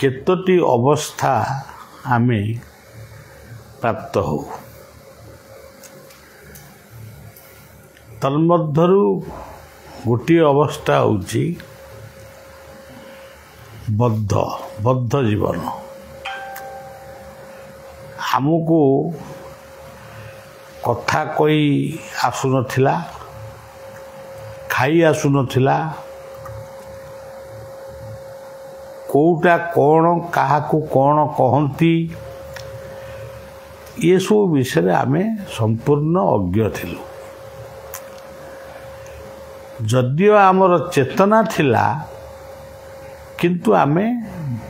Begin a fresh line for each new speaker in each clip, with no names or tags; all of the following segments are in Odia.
କେତୋଟି ଅବସ୍ଥା ଆମେ ପ୍ରାପ୍ତ ହଉ। ତନ୍ମଧ୍ୟରୁ ଗୋଟିଏ ଅବସ୍ଥା ହେଉଛି ବଦ୍ଧ ଜୀବନ। ଆମକୁ କଥା କହି ଆସୁନଥିଲା, ଖାଇ ଆସୁନଥିଲା, କେଉଁଟା କ'ଣ କାହାକୁ କ'ଣ କହନ୍ତି ଏସବୁ ବିଷୟରେ ଆମେ ସମ୍ପୂର୍ଣ୍ଣ ଅଜ୍ଞ ଥିଲୁ। ଯଦିଓ ଆମର ଚେତନା ଥିଲା, କିନ୍ତୁ ଆମେ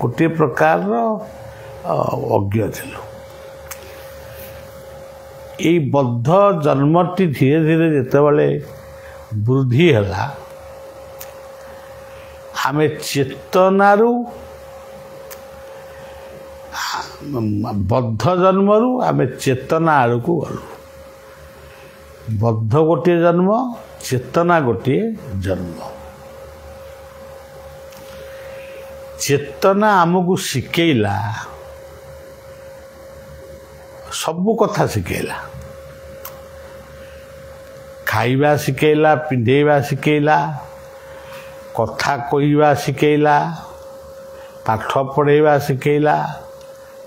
ଗୋଟିଏ ପ୍ରକାରର ଅଜ୍ଞ ଥିଲୁ। ଏଇ ବଦ୍ଧ ଜନ୍ମଟି ଧୀରେ ଧୀରେ ଯେତେବେଳେ ବୃଦ୍ଧି ହେଲା, ଆମେ ଚେତନାରୁ ବଦ୍ଧ ଜନ୍ମରୁ ଆମେ ଚେତନା ଆଡ଼କୁ ଗଲୁ। ବଦ୍ଧ ଗୋଟିଏ ଜନ୍ମ, ଚେତନା ଗୋଟିଏ ଜନ୍ମ। ଚେତନା ଆମକୁ ଶିଖେଇଲା, ସବୁ କଥା ଶିଖେଇଲା। ଖାଇବା ଶିଖେଇଲା, ପିନ୍ଧେଇବା ଶିଖେଇଲା, କଥା କହିବା ଶିଖେଇଲା, ପାଠ ପଢ଼େଇବା ଶିଖେଇଲା,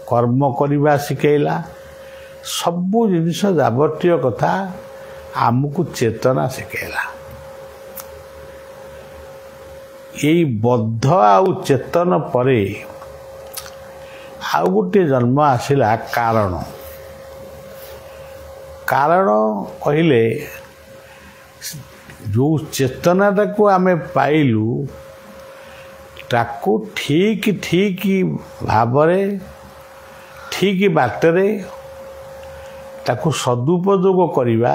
କର୍ମ କରିବା ଶିଖେଇଲା। ସବୁ ଜିନିଷ ଯାବତୀୟ କଥା ଆମକୁ ଚେତନା ଶିଖେଇଲା। ଏଇ ବଦ୍ଧ ଆଉ ଚେତନ ପରେ ଆଉ ଗୋଟିଏ ଜନ୍ମ ଆସିଲା କାରଣ। କାରଣ କହିଲେ ଯେଉଁ ଚେତନାଟାକୁ ଆମେ ପାଇଲୁ, ତାକୁ ଠିକ୍ ଭାବରେ ଠିକ୍ ବାଟରେ ତାକୁ ସଦୁପଯୋଗ କରିବା।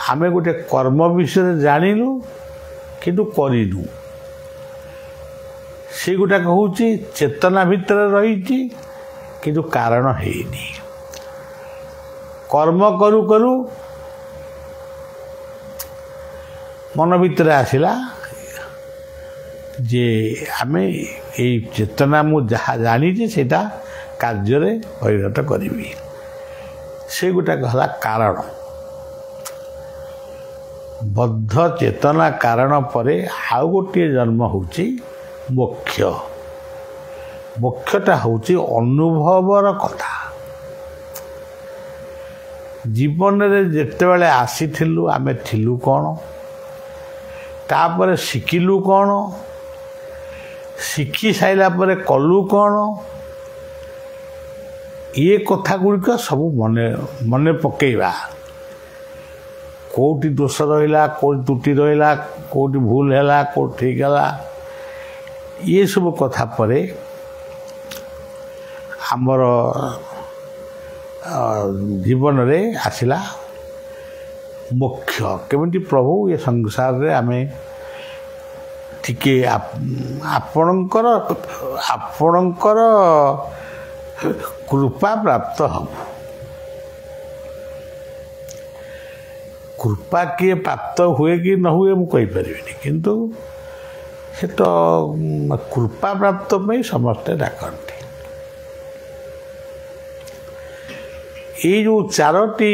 ଆମେ ଗୋଟେ କର୍ମ ବିଷୟରେ ଜାଣିଲୁ କିନ୍ତୁ କରିନୁ। ସେଗୁଡ଼ାକ ହେଉଛି ଚେତନା ଭିତରେ ରହିଛି କିନ୍ତୁ କାରଣ ହେଇନି। କର୍ମ କରୁ କରୁ ମନ ଭିତରେ ଆସିଲା ଯେ ଆମେ ଏଇ ଚେତନା, ମୁଁ ଯାହା ଜାଣିଛି ସେଇଟା କାର୍ଯ୍ୟରେ ପରିଣତ କରିବି। ସେଗୁଡ଼ାକ ହେଲା କାରଣ। ବଦ୍ଧ ଚେତନା କାରଣ ପରେ ଆଉ ଗୋଟିଏ ଜନ୍ମ ହେଉଛି ମୋକ୍ଷ। ମୋକ୍ଷଟା ହେଉଛି ଅନୁଭବର କଥା। ଜୀବନରେ ଯେତେବେଳେ ଆସିଥିଲୁ ଆମେ ଥିଲୁ କ'ଣ, ତାପରେ ଶିଖିଲୁ କ'ଣ, ଶିଖି ସାରିଲା ପରେ କଲୁ କ'ଣ, ଇଏ କଥା ଗୁଡ଼ିକ ସବୁ ମନେ ପକେଇବା। କେଉଁଠି ଦୋଷ ରହିଲା, କେଉଁଠି ତ୍ରୁଟି ରହିଲା, କେଉଁଠି ଭୁଲ ହେଲା, କେଉଁଠି ଠିକ୍ ହେଲା, ଏସବୁ କଥା ପରେ ଆମର ଜୀବନରେ ଆସିଲା ମୋକ୍ଷ। କେମିତି ପ୍ରଭୁ ଏ ସଂସାରରେ ଆମେ ଟିକେ ଆପଣଙ୍କର କୃପା ପ୍ରାପ୍ତ ହବ। କୃପା କିଏ ପ୍ରାପ୍ତ ହୁଏ କି ନ ହୁଏ ମୁଁ କହିପାରିବିନି, କିନ୍ତୁ ସେ ତ କୃପା ପ୍ରାପ୍ତ ପାଇଁ ସମସ୍ତେ ଡାକନ୍ତି। ଏଇ ଯେଉଁ ଚାରୋଟି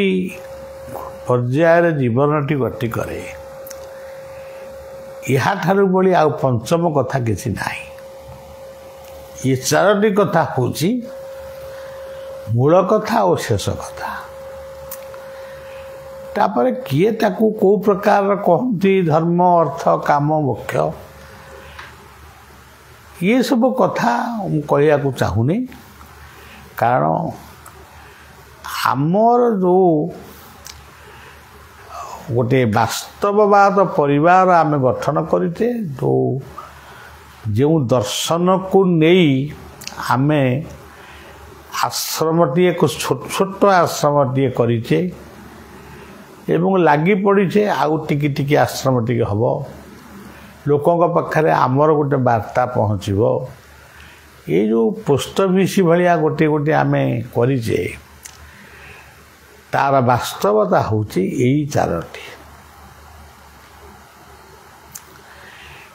ପର୍ଯ୍ୟାୟରେ ଜୀବନଟି ଗତି କରେ, ଏହାଠାରୁ ଭଳି ଆଉ ପଞ୍ଚମ କଥା କିଛି ନାହିଁ। ଏ ଚାରୋଟି କଥା ହେଉଛି ମୂଳ କଥା ଓ ଶେଷ କଥା। ତାପରେ କିଏ ତାକୁ କେଉଁ ପ୍ରକାରର କହନ୍ତି, ଧର୍ମ, ଅର୍ଥ, କାମ, ମୋକ୍ଷ, ଏସବୁ କଥା ମୁଁ କହିବାକୁ ଚାହୁଁନି। କାରଣ ଆମର ଯେଉଁ ଗୋଟେ ବାସ୍ତବବାଦ ପରିବାର ଆମେ ଗଠନ କରିଛେ, ଯେଉଁ ଦର୍ଶନକୁ ନେଇ ଆମେ ଆଶ୍ରମଟିଏ, ଛୋଟ ଆଶ୍ରମଟିଏ କରିଛେ ଏବଂ ଲାଗି ପଡ଼ିଛେ, ଆଉ ଟିକେ ଆଶ୍ରମ ଟିକେ ହେବ, ଲୋକଙ୍କ ପାଖରେ ଆମର ଗୋଟେ ବାର୍ତ୍ତା ପହଞ୍ଚିବ। ଏଇ ଯେଉଁ ପୋଷ୍ଟ ଅଫିସ୍ ଭଳିଆ ଗୋଟିଏ ଆମେ କରିଛେ, ତାର ବାସ୍ତବତା ହେଉଛି ଏଇ ଚାରୋଟି।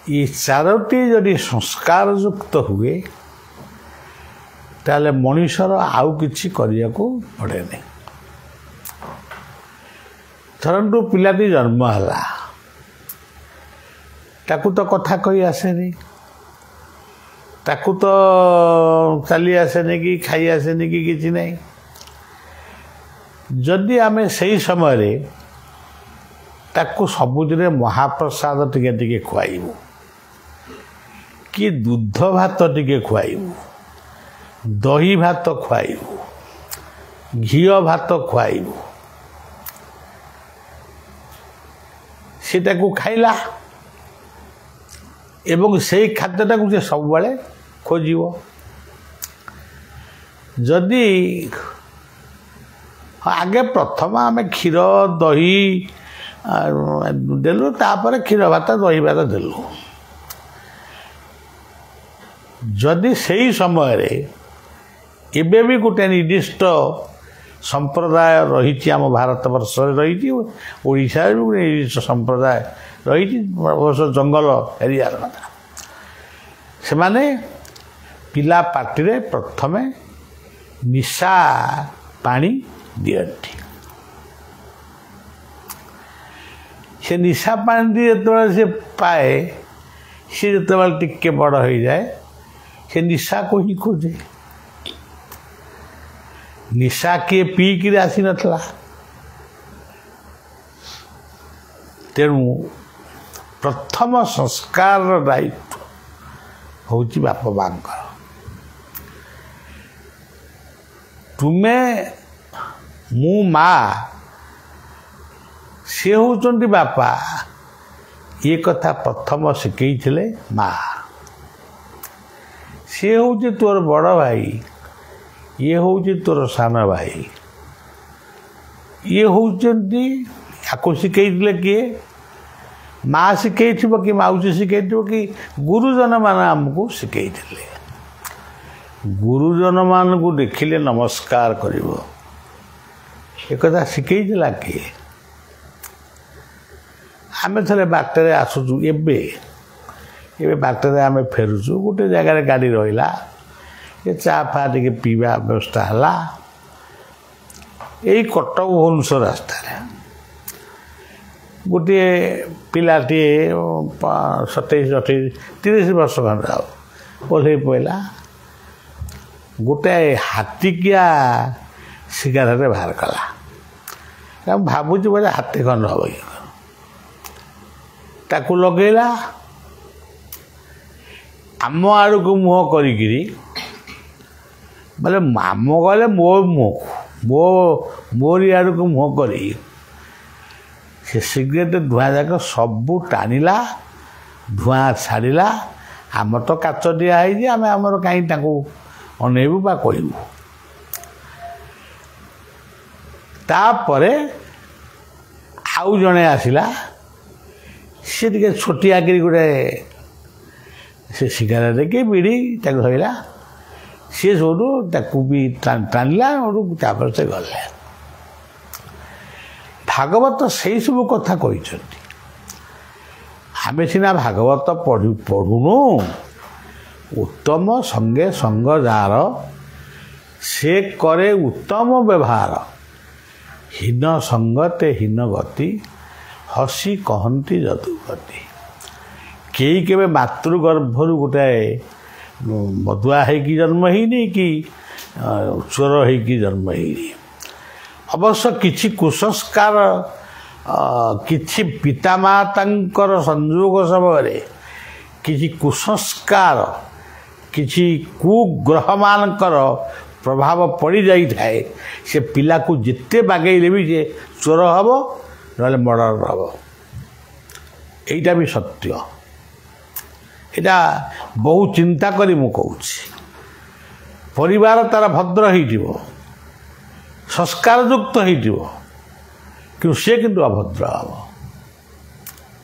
ये चारोटी जदि संस्कार युक्त हुए ताले मनुष्यर आउ किछि करिया को पड़े नहीं। धरंतु पिलाटी जन्म हला ताकू तो कथा कही आसेनी, ताकू तो चली आसेनी कि खाई आसेनी कि किछि नहीं। जदि आमे सही समय रे ताकू सबुदिने महाप्रसाद टिके टिके खुआइबू कि दूध भात टिके खुआइबू, दही भात खुआइबू, घी भात खुआइबू, सेटाकू खाइला एवं से खाद्यटाकू से सब बेले खोजिब। जदि आगे प्रथम आम क्षीर दही देलु तापर क्षीर भात दही भात देलु। जदि सही समय रे एबे भी गोटे निर्दिष्ट संप्रदाय रही आम भारत वर्ष रही ओडिशा भी गोटे निर्दिष्ट संप्रदाय रही जंगल एरिया कथा से माने पिला पार्टी रे प्रथमे निशा पानी दियंती। से निशा पानी जो से पाए सी जो टिके बड़ हो जाए से निशा को ही खोजे। निशा किए पीकि आसी नथला तेणु प्रथम संस्कार दायित्व होची बाप मांकर। तुम्हें मु माँ सी होचंती बापा ये कथा प्रथम शिखई माँ। सी हूँ तोर बड़ भाई, ये हूँ तोर सान भाई, ये होचंती आपको शिखई किए माँ शिखई कि माउसी शिखई कि गुरुजन मान आमको शिखई। गुरुजन मान को देखिले नमस्कार करिवो एक कथा शिखई किए। आमे थले बाटरे आसुचु एबे बाटरे आमे फेरुचु गोटे जगह गाड़ी रहिला ये चा फा टिके पीवा व्यवस्था हला यही कटक भुवनेश्वर रास्ता गोटे पिलाटी 27-28-30 वर्ष खंड ओल्हे पड़ा गोटे हाथिकिया सिगारेट बाहर कला भावुची बोले हाथी खंड हम ताकू लगेला आम आड़ को मुह करी बोले आम गले मो मुह मोरी आड़ को मुह करी से सिगरेट धुआं जाक सबू टाणिला धुआं छाड़ा। आम तो काच दिखाई आम आमर कहीं अनेबू बा कहबू। तापरे आउ जड़े आसला सी टे छोटिया करी गोटे से सिगारेट कि बीड़ी धरला सी सब भी टाणिला से गले। भागवत से सब कथा कही आमे सीना भागवत पढ़ुनु उत्तम संगे संग जार से करे उत्तम व्यवहार हीन संगते हीन गति हसी कहती जदुगति। कई केवे मातृगर्भर गोटे मदुआ होगी जन्म ही कि चोर होगी जन्म ही। अवश्य किछि कुसंस्कार किछि पितामातांकर संयोग समय किछि कुसंस्कार किछि कुग्रह मानकर प्रभाव पड़ जाई थाए से पिला को जिते बागेले भी जे चोर हम ना मर्डर हम। एटा भी सत्य। एटा बहुत चिंता करी मु कहूँ परिवार तार भद्र हो संस्कार युक्त हो सी किंतु अभद्र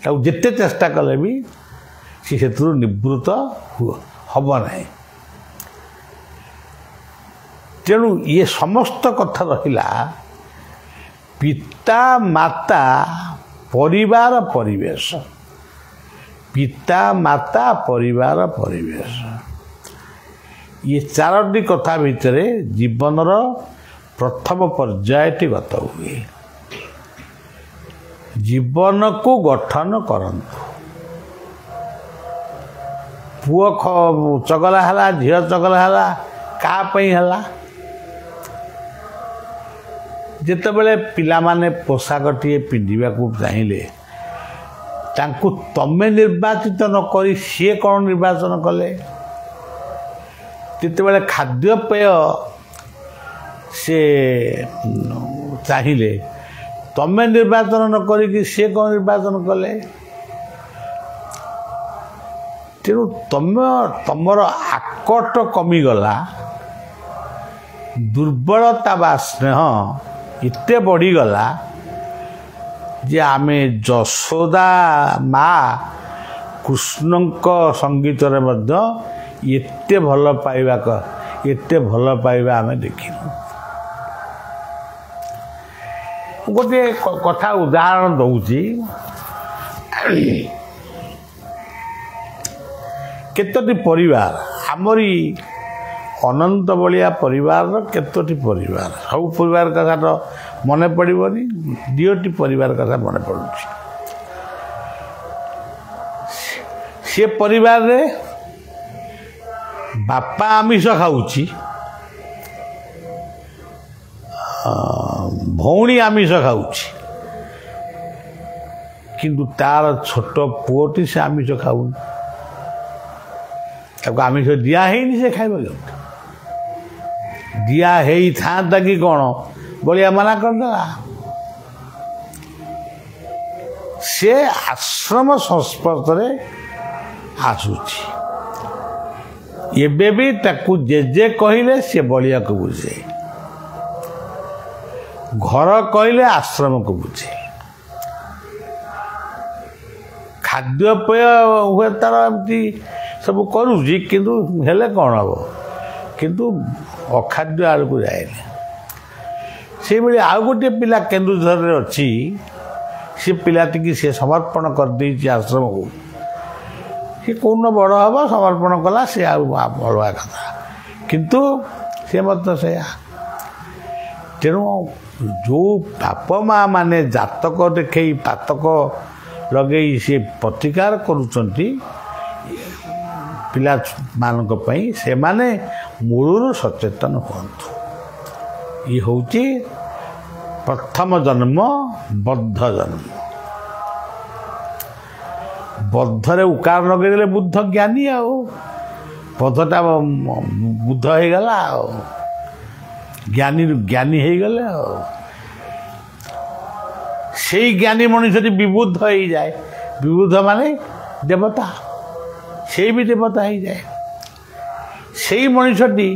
हम जिते चेष्टा कले भी सी से निवृत्त हम ना। तेणु ये समस्त कथा रहिला पिता माता परिवार परिवेश ପିତା ମାତା ପରିବାର ପରିବେଶ ये चारोटी कथा भितर जीवनर प्रथम पर्यायटी गत हुए जीवन को गठन करंतु पुओ चगला है झील चगला है कापाई है जिते बड़े पिला माने पोशाकटे पिंधा चाहिए तांकु तमें निर्वाचित न करी सी कौन निर्वाचन कले जिते खाद्यपेय से चाहिए तमें निर्वाचन न करी सी कौन निर्वाचन कले तेणु तमर आकट कमीगला दुर्बलता बा स्नेह इते बढ़ीगला जे आमे जशोदा माँ कृष्ण संगीत एते भल पाइबा आमे देखिनु गोटे कथा उदाहरण दौची केतोटी परिवार आमरी अनंत बलिया परिवार केतोटी परिवार सब परिवार कथा तो मन पड़ोनी दियोटी परिवार कथा मन पड़ुची से परिवार रे बापा आमिष खाऊची भौणी आमिष खाऊची किंतु तार छोट पुओटी से आमिष खाऊनी आमिष दिया है से खाइब दिया था कि कौन बलिया मना करदेला से आश्रम संस्पर्श आसूची एबे भी ताकू जेजे कहले सी बलिया को बुझे घर कहले आश्रम को बुझे खाद्यपेय हुए तार एमती सब करुची किंतु हेले कौन हम किंतु अखाद्य आड़ को जाए से भाई आउ गोटे पिला केन्दुझर अच्छी सी पिलाटी सी समर्पण कर देछि आश्रम को सी कौन बड़ हम समर्पण कला सी अलग कथा किंतु सी मत से तेणु जो बाप माँ माने जातक देखे पातक लगे सी प्रतिकार करुचंती पिला मानक पई से माने मूलर सचेतन हुअन्तु ये होची प्रथम जन्म बद्ध जन्म बद्धरे उकार लगे बुद्ध ज्ञानी आओ बद्धटा बुद्ध हो गला ज्ञानी ज्ञानी हो गले से ज्ञानी मनुष्य विबुद्ध हो जाए विबुद्ध माने देवता से भी देवता हो जाए से मनुष्यटी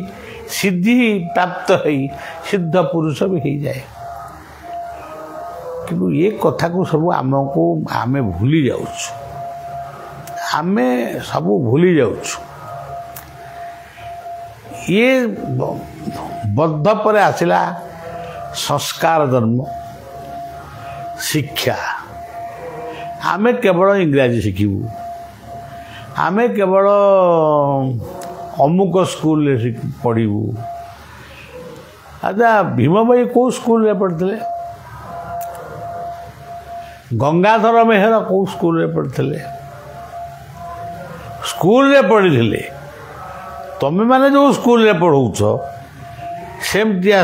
सिद्धि प्राप्त हो सिद्ध पुरुष भी हो जाए किंतु ये कथा को सब आमको आमे भूली जाऊँ आमे सब भूली जाऊँ ये बद्ध पर आसला संस्कार जन्म शिक्षा आमे केवल इंग्राजी शिखिबू आमे केवल अमुक स्कूल पढ़ू अच्छा भीम भाई कौ स्कूल पढ़ते गंगाधर मेहर कौ स्कूल पढ़ते स्कूल पढ़ी तमें मैंने जो स्कूल पढ़ाऊच सेमतिया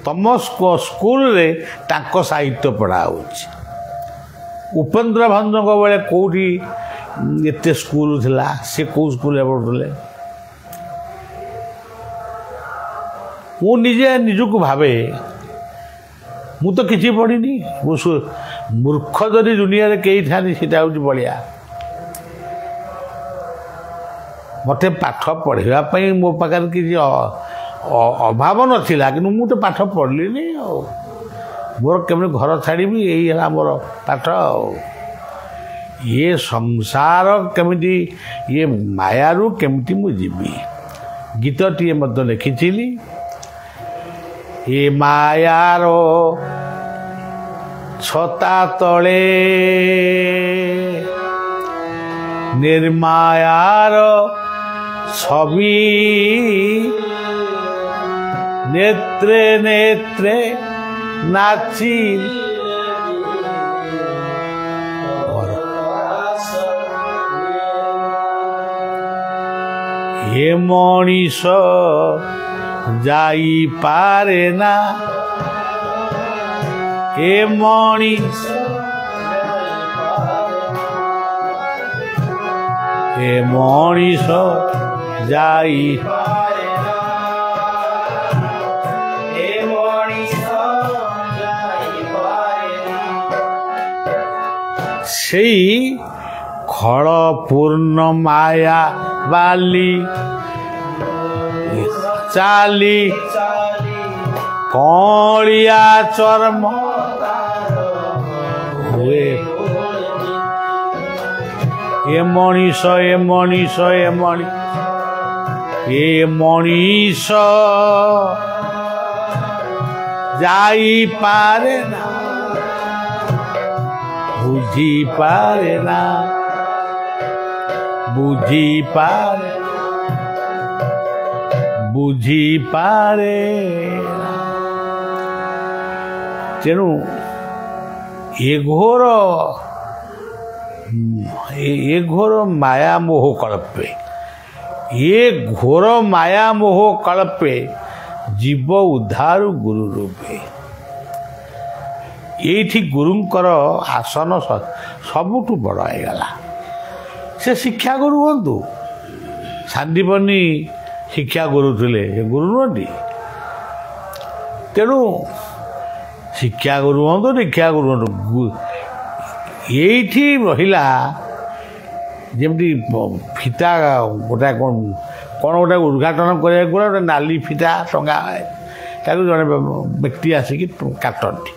तम स्कूल साहित्य पढ़ा उपेन्द्र भंजक बेले कौटी एत स्कूल थिला से कौ स्कूल पढ़ुले मु निजे निजक भावे मु तो किसी पढ़ी मूर्ख जदि दुनिया कई था बलिया मत पाठ पढ़ाई मो पाखे किसी अभाव नाला कि मुझे पाठ पढ़ली मोर केमी घर छाड़ी यही है मोर पाठ ये संसार केमिटी ये मायारू केमिटी मु जीवी गीतटी मत लिखी ये मायार छता तले ନିର୍ମାୟାର ছবি নেত্রে নেত্রে নাচি এ মଣିষ যাই পারে না এ মনিষ এ মনিষ যাই সেই খড় পূর্ণ মায়া বালি চালি কলিয়া চর্ম ହୁଏ ଏ ମଣିଷ ଏ ମଣିଷ ଏ ମଣିଷ ଯାଇପାରେ ନା ବୁଝିପାରେ ନା ବୁଝିପାରେ ତେଣୁ ଏ ଘୋର ମାୟାମୋହ କଳ୍ପେ ଏ ଘୋର ମାୟାମୋହ କଳ୍ପେ ଜୀବ ଉଦ୍ଧାରୁ ଗୁରୁ ରୂପେ ଏଇଠି ଗୁରୁଙ୍କର ଆସନ ସବୁଠୁ ବଡ଼ ହେଇଗଲା ସେ ଶିକ୍ଷା ଗୁରୁ ହୁଅନ୍ତୁ ସାନ୍ଦୀପନୀ ଶିକ୍ଷା ଗୁରୁ ଥିଲେ ସେ ଗୁରୁ ନୁହନ୍ତି ତେଣୁ ଶିକ୍ଷା ଗୁରୁ ହୁଅନ୍ତୁ ଦୀକ୍ଷା ଗୁରୁ ହୁଅନ୍ତୁ ଏଇଠି ରହିଲା ଯେମିତି ଫିତା ଗୋଟା କ'ଣ ଗୋଟେ ଉଦ୍ଘାଟନ କରିବାକୁ ଗଲେ ଗୋଟେ ନାଲି ଫିତା ଟଙ୍ଗା ତାକୁ ଜଣେ ବ୍ୟକ୍ତି ଆସିକି କାଟନ୍ତି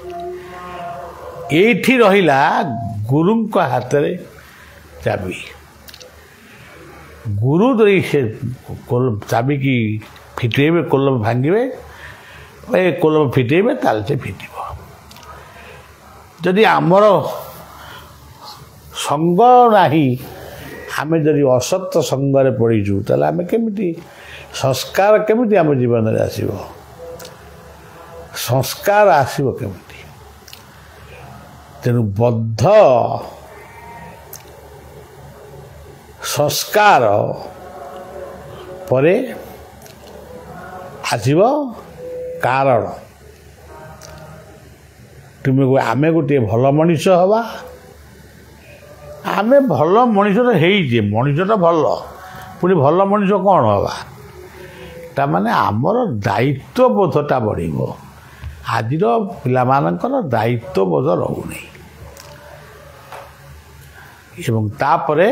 ଏଇଠି ରହିଲା ଗୁରୁଙ୍କ ହାତରେ ଚାବି ଗୁରୁ ଧରି ସେ ଚାବିକି ଫିଟେଇବେ କୋଲମ ଭାଙ୍ଗିବେ ଏ କୋଲମ ଫିଟେଇବେ ତାହେଲେ ସେ ଫିଟିବ ଯଦି ଆମର ସଙ୍ଗ ନାହିଁ ଆମେ ଯଦି ଅସତ ସଙ୍ଗରେ ପଡ଼ିଛୁ ତାହେଲେ ଆମେ କେମିତି ସଂସ୍କାର କେମିତି ଆମ ଜୀବନରେ ଆସିବ ସଂସ୍କାର ଆସିବ କେମିତି ତେଣୁ ବଦ୍ଧ ସଂସ୍କାର ପରେ ଆସିବ କାରଣ ଆମେ ଗୋଟିଏ ଭଲ ମଣିଷ ହେବା ଆମେ ଭଲ ମଣିଷଟା ହେଇଛେ ମଣିଷଟା ଭଲ ପୁଣି ଭଲ ମଣିଷ କ'ଣ ହେବା ତାମାନେ ଆମର ଦାୟିତ୍ୱବୋଧଟା ବଢ଼ିବ ଆଜିର ପିଲାମାନଙ୍କର ଦାୟିତ୍ୱବୋଧ ରହୁନି ଏବଂ ତାପରେ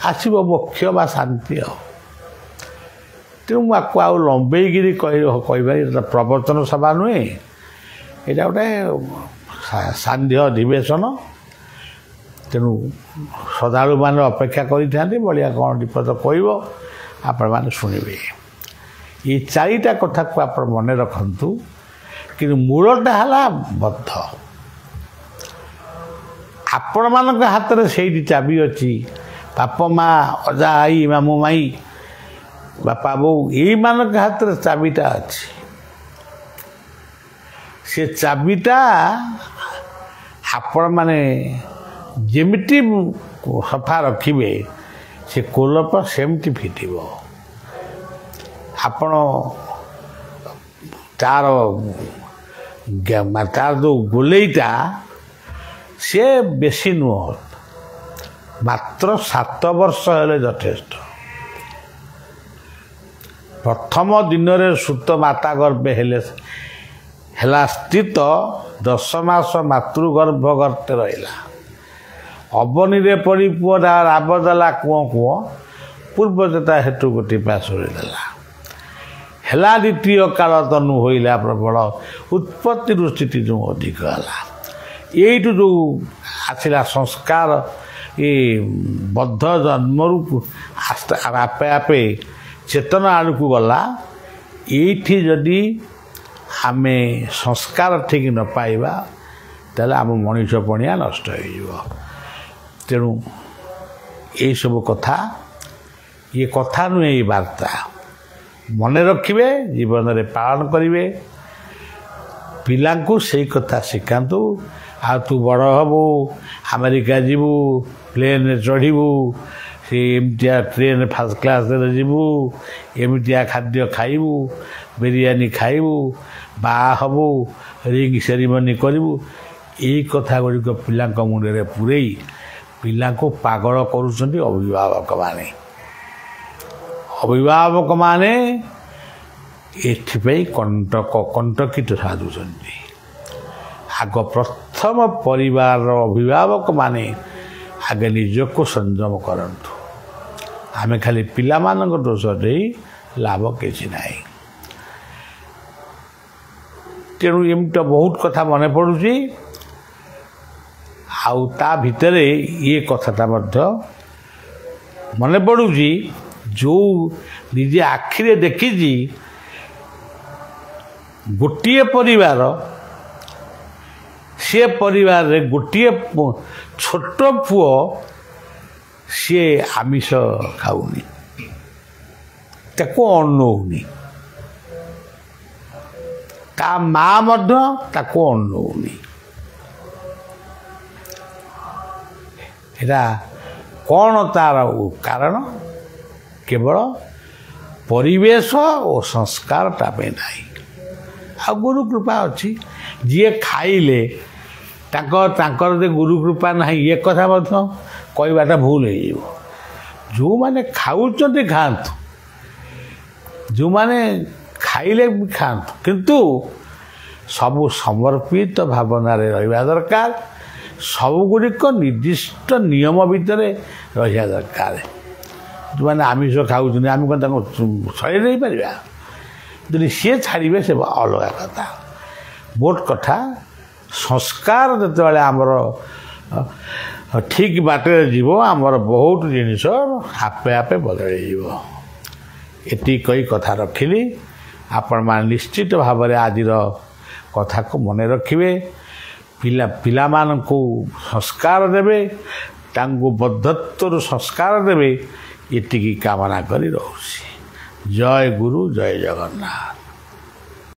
ଆସିବ ମୋକ୍ଷ ବା ଶାନ୍ତି ଆଉ ତେଣୁ ମୁଁ ଆକୁ ଆଉ ଲମ୍ବେଇକିରି କହିବାରେ ଏଇଟା ପ୍ରବଚନ ସଭା ନୁହେଁ ଏଇଟା ଗୋଟେ ସାନ୍ଧ୍ୟ ଅଧିବେଶନ ତେଣୁ ଶ୍ରଦ୍ଧାଳୁମାନେ ଅପେକ୍ଷା କରିଥାନ୍ତି ବଳିଆ କ'ଣ ବିପଦ କହିବ ଆପଣମାନେ ଶୁଣିବେ ଏ ଚାରିଟା କଥାକୁ ଆପଣ ମନେ ରଖନ୍ତୁ କିନ୍ତୁ ମୂଳଟା ହେଲା ବଦ୍ଧ ଆପଣମାନଙ୍କ ହାତରେ ସେଇଠି ଚାବି ଅଛି ବାପ ମା ଅଜା ଆଈ ମାମୁଁ ମାଇଁ ବାପା ବୋଉ ଏଇମାନଙ୍କ ହାତରେ ଚାବିଟା ଅଛି ସେ ଚାବିଟା ଆପଣମାନେ ଯେମିତି ସଫା ରଖିବେ ସେ କୋଲପ ସେମିତି ଫିଟିବ ଆପଣ ତାର ଯେଉଁ ଗୋଲେଇଟା ସେ ବେଶୀ ନୁହଁ ମାତ୍ର 7 ବର୍ଷ ହେଲେ ଯଥେଷ୍ଟ ପ୍ରଥମ ଦିନରେ ସୁତ ମାତା ଗର୍ଭେ ହେଲା ସ୍ଥିତ 10 ମାସ ମାତୃଗର୍ଭ ଗର୍ତ୍ତେ ରହିଲା ଅବନୀରେ ପଡ଼ି ପୁଅ ରାବ ଦେଲା କୁଅ ପୂର୍ବଦେତା ହେତୁ ଗୋଟିଏ ପାଶୁରି ଦେଲା ହେଲା ଦ୍ୱିତୀୟ କାଳ ତନୁ ହୋଇଲା ପ୍ରବଳ ଉତ୍ପତ୍ତିରୁ ସ୍ଥିତି ଯେଉଁ ଅଧିକ ହେଲା ଏଇଠୁ ଯେଉଁ ଆସିଲା ସଂସ୍କାର ଏ ବଦ୍ଧ ଜନ୍ମରୁ ଆପେ ଆପେ ଚେତନା ଆଡ଼କୁ ଗଲା ଏଇଠି ଯଦି ଆମେ ସଂସ୍କାର ଠିକ୍ ନ ପାଇବା ତାହେଲେ ଆମ ମଣିଷ ପଣିଆ ନଷ୍ଟ ହୋଇଯିବ ତେଣୁ ଏଇସବୁ କଥା ଇଏ କଥା ନୁହେଁ, ଏଇ ବାର୍ତ୍ତା ମନେ ରଖିବେ, ଜୀବନରେ ପାଳନ କରିବେ। ପିଲାଙ୍କୁ ସେଇ କଥା ଶିଖାନ୍ତୁ। ଆଉ ତୁ ବଡ଼ ହେବୁ, ଆମେରିକା ଯିବୁ, ପ୍ଲେନ୍ରେ ଚଢ଼ିବୁ, ସେ ଏମିତିଆ ଟ୍ରେନ୍ ଫାର୍ଷ୍ଟ କ୍ଲାସ୍ରେ ଯିବୁ, ଏମିତିଆ ଖାଦ୍ୟ ଖାଇବୁ, ବିରିୟାନୀ ଖାଇବୁ, ବାହା ହେବୁ, ରିଙ୍ଗ ସେରିମନି କରିବୁ, ଏଇ କଥା ଗୁଡ଼ିକ ପିଲାଙ୍କ ମୁଣ୍ଡରେ ପୂରେଇ ପିଲାଙ୍କୁ ପାଗଳ କରୁଛନ୍ତି ଅଭିଭାବକମାନେ। ଅଭିଭାବକମାନେ ଏଥିପାଇଁ କଣ୍ଟକିତ ସାଜୁଛନ୍ତି। ଆଗ ପ୍ରଥମ ପରିବାରର ଅଭିଭାବକମାନେ ଆଗେ ନିଜକୁ ସଂଯମ କରନ୍ତୁ। ଆମେ ଖାଲି ପିଲାମାନଙ୍କ ଦୋଷ ଦେଇ ଲାଭ କିଛି ନାହିଁ। ତେଣୁ ଏମିତି ବହୁତ କଥା ମନେ ପଡ଼ୁଛି। ଆଉ ତା ଭିତରେ ଇଏ କଥାଟା ମଧ୍ୟ ମନେ ପଡ଼ୁଛି, ଯେଉଁ ନିଜେ ଆଖିରେ ଦେଖିଛି ଗୋଟିଏ ପରିବାର, ସେ ପରିବାରରେ ଗୋଟିଏ ଛୋଟ ପୁଅ ସିଏ ଆମିଷ ଖାଉନି, ତାକୁ ଅନଉନି, ତା ମା ମଧ୍ୟ ତାକୁ ଅନଉନି। ଏଟା କ'ଣ ତାର କାରଣ? କେବଳ ପରିବେଶ ଓ ସଂସ୍କାରଟା ପାଇଁ ନାହିଁ। ଆଉ ଗୁରୁ କୃପା ଅଛି। ଯିଏ ଖାଇଲେ ତାଙ୍କର ଯେ ଗୁରୁ କୃପା ନାହିଁ, ଏ କଥା ମଧ୍ୟ କହିବାଟା ଭୁଲ ହେଇଯିବ। ଯେଉଁମାନେ ଖାଉଛନ୍ତି ଖାଆନ୍ତୁ, ଯେଉଁମାନେ ଖାଇଲେ ବି ଖାଆନ୍ତୁ, କିନ୍ତୁ ସବୁ ସମର୍ପିତ ଭାବନାରେ ରହିବା ଦରକାର। ସବୁଗୁଡ଼ିକ ନିର୍ଦ୍ଦିଷ୍ଟ ନିୟମ ଭିତରେ ରହିବା ଦରକାର। ଯେଉଁମାନେ ଆମିଷ ଖାଉଛନ୍ତି, ଆମେ କ'ଣ ତାଙ୍କୁ ଛଡ଼େଇ ଦେଇପାରିବା? ଯଦି ସିଏ ଛାଡ଼ିବେ ସେ ଅଲଗା କଥା। ମୋଟ କଥା, ସଂସ୍କାର ଯେତେବେଳେ ଆମର ଠିକ୍ ବାଟରେ ଯିବ, ଆମର ବହୁତ ଜିନିଷ ଆପେ ଆପେ ବଦଳିଯିବ। ଏତିକି କହି କଥା ରଖିଲି। ଆପଣମାନେ ନିଶ୍ଚିତ ଭାବରେ ଆଜିର କଥାକୁ ମନେ ରଖିବେ। ପିଲାମାନଙ୍କୁ ସଂସ୍କାର ଦେବେ, ତାଙ୍କୁ ବଦ୍ଧତ୍ୱରୁ ସଂସ୍କାର ଦେବେ, ଏତିକି କାମନା କରି ରହୁଛି। ଜୟ ଗୁରୁ, ଜୟ ଜଗନ୍ନାଥ।